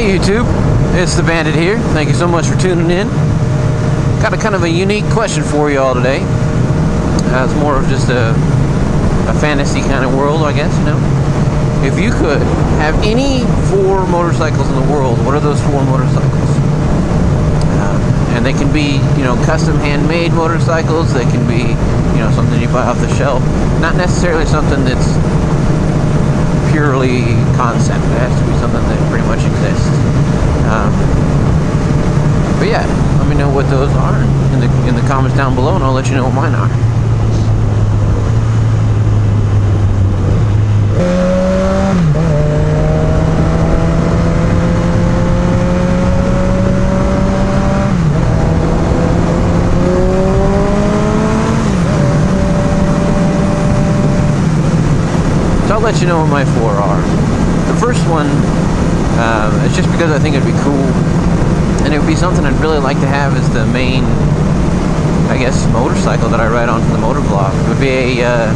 Hey YouTube, it's TheBandit here. Thank you so much for tuning in. Got a kind of a unique question for you all today. It's more of just a fantasy kind of world, I guess, you know. If you could have any 4 motorcycles in the world, what are those 4 motorcycles? And they can be, you know, custom handmade motorcycles. They can be, you know, something you buy off the shelf. Not necessarily something that's purely concept. It has to be something that pretty much exists. But yeah, let me know what those are in the comments down below, and I'll let you know what mine are. So I'll let you know what my 4 are. The first one is just because I think it'd be cool, and it would be something I'd really like to have as the main, I guess, motorcycle that I ride on for the Motovlog. It would be a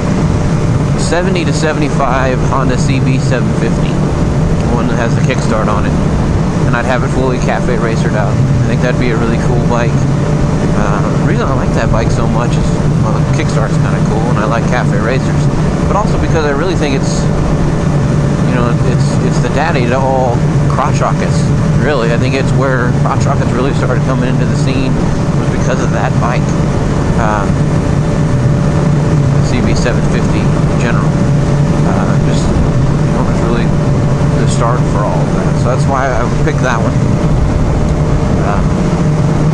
70 to 75 Honda CB 750, one that has the kickstart on it, and I'd have it fully cafe racered out. I think that'd be a really cool bike. The reason I like that bike so much is, well, the kickstart's kind of cool, and I like cafe racers, but also because I really think it's, you know, it's the daddy to all crotch rockets. Really, I think it's where crotch rockets really started coming into the scene, was because of that bike. The CB 750 in general, just, you know, it's really the start for all of that. So that's why I picked that one.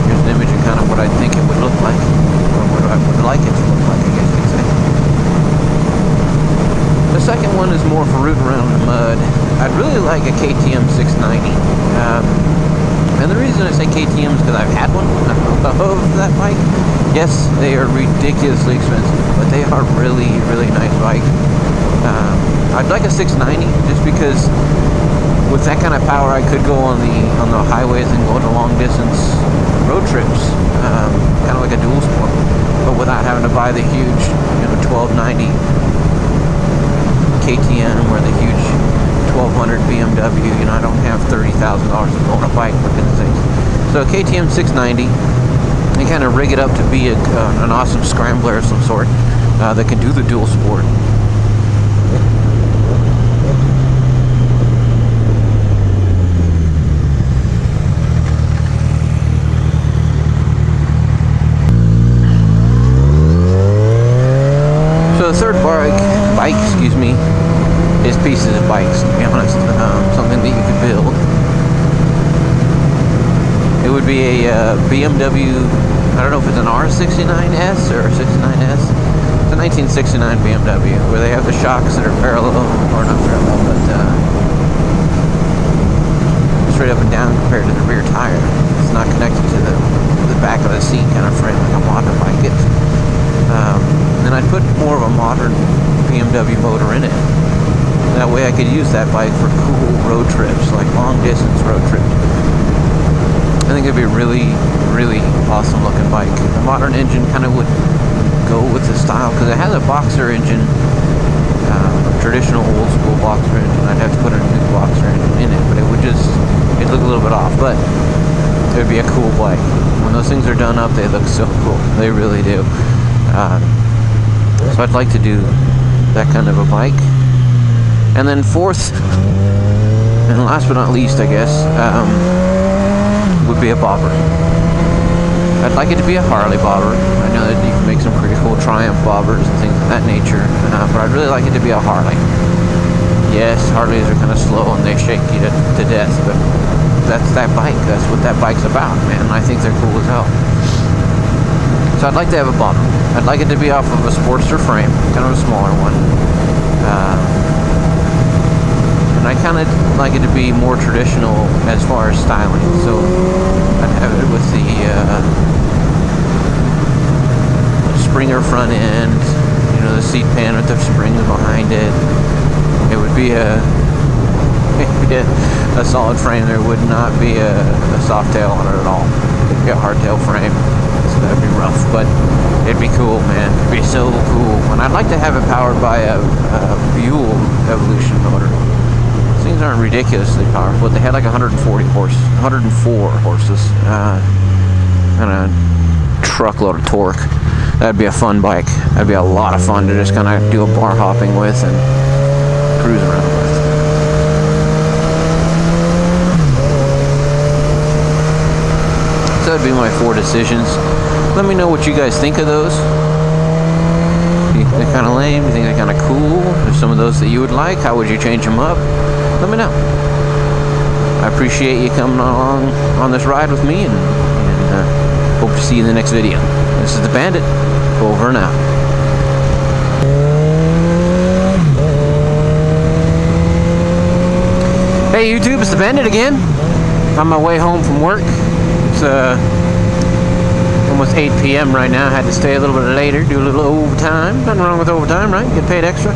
Here's an image of kind of what I think it would look like, or what I would like it to look like, I guess you could say. The second one is more for rooting around in the mud. I'd really like a KTM 690. And the reason I say KTM is because I've had one of that bike. Yes, they are ridiculously expensive, but they are really, really nice bike. I'd like a 690 just because with that kind of power I could go on the highways and go on long distance road trips, kind of like a dual sport, but without having to buy the huge, you know, 1290 KTM or the huge 1200 BMW. You know, I don't have $30,000 to own a bike, for goodness sakes. So a KTM 690, and kind of rig it up to be an awesome scrambler of some sort that can do the dual sport. So the third bike, excuse me, is pieces of bikes, to be honest. Something that you could build. It would be a BMW, I don't know if it's an R69S or a 69S. It's a 1969 BMW, where they have the shocks that are parallel, or not parallel, but straight up and down compared to the rear tire. It's not connected to the back of the seat kind of frame like a modern bike is. And I'd put more of a modern BMW motor in it. That way I could use that bike for cool road trips, like long distance road trips. I think it'd be a really, really awesome looking bike. The modern engine kind of would go with the style, because it has a boxer engine, traditional old school boxer engine. I'd have to put a new boxer engine in it, but it'd look a little bit off, but it would be a cool bike. When those things are done up, they look so cool. They really do. So I'd like to do that kind of a bike. And then fourth, and last but not least, I guess, would be a bobber. I'd like it to be a Harley bobber. I know that you can make some pretty cool Triumph bobbers and things of that nature, but I'd really like it to be a Harley. Yes, Harleys are kind of slow and they shake you to death, but that's that bike. That's what that bike's about, man. I think they're cool as hell. So I'd like to have a bobber. I'd like it to be off of a Sportster frame, kind of a smaller one. And I kind of like it to be more traditional as far as styling. So I'd have it with the Springer front end, you know, the seat pan with the springs behind it. It would be a solid frame. There would not be a soft tail on it at all. It'd be a hardtail frame. So that'd be rough, but it'd be cool, man. It'd be so cool. And I'd like to have it powered by a Buell Evolution motor. These things aren't ridiculously powerful, but they had like 104 horses, and a truckload of torque. That'd be a fun bike. That'd be a lot of fun to just kind of do a bar hopping with and cruise around with. So that'd be my 4 decisions. Let me know what you guys think of those. Do you think they're kind of lame? Do you think they're kind of cool? There's some of those that you would like. How would you change them up? Let me know. I appreciate you coming along on this ride with me, and hope to see you in the next video. This is the Bandit. Over and out. Hey YouTube, it's the Bandit again. On my way home from work. It's almost 8 p.m. right now. I had to stay a little bit later, do a little overtime. Nothing wrong with overtime, right? Get paid extra.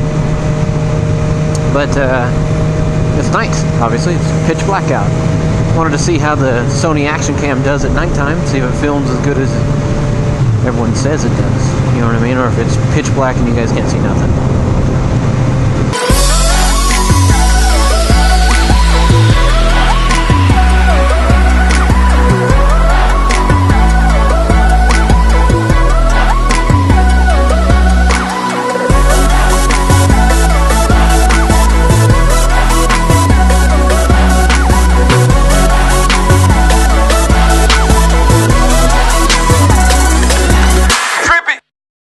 But it's night, obviously. It's pitch black out. Wanted to see how the Sony Action Cam does at nighttime, see if it films as good as everyone says it does. You know what I mean? Or if it's pitch black and you guys can't see nothing.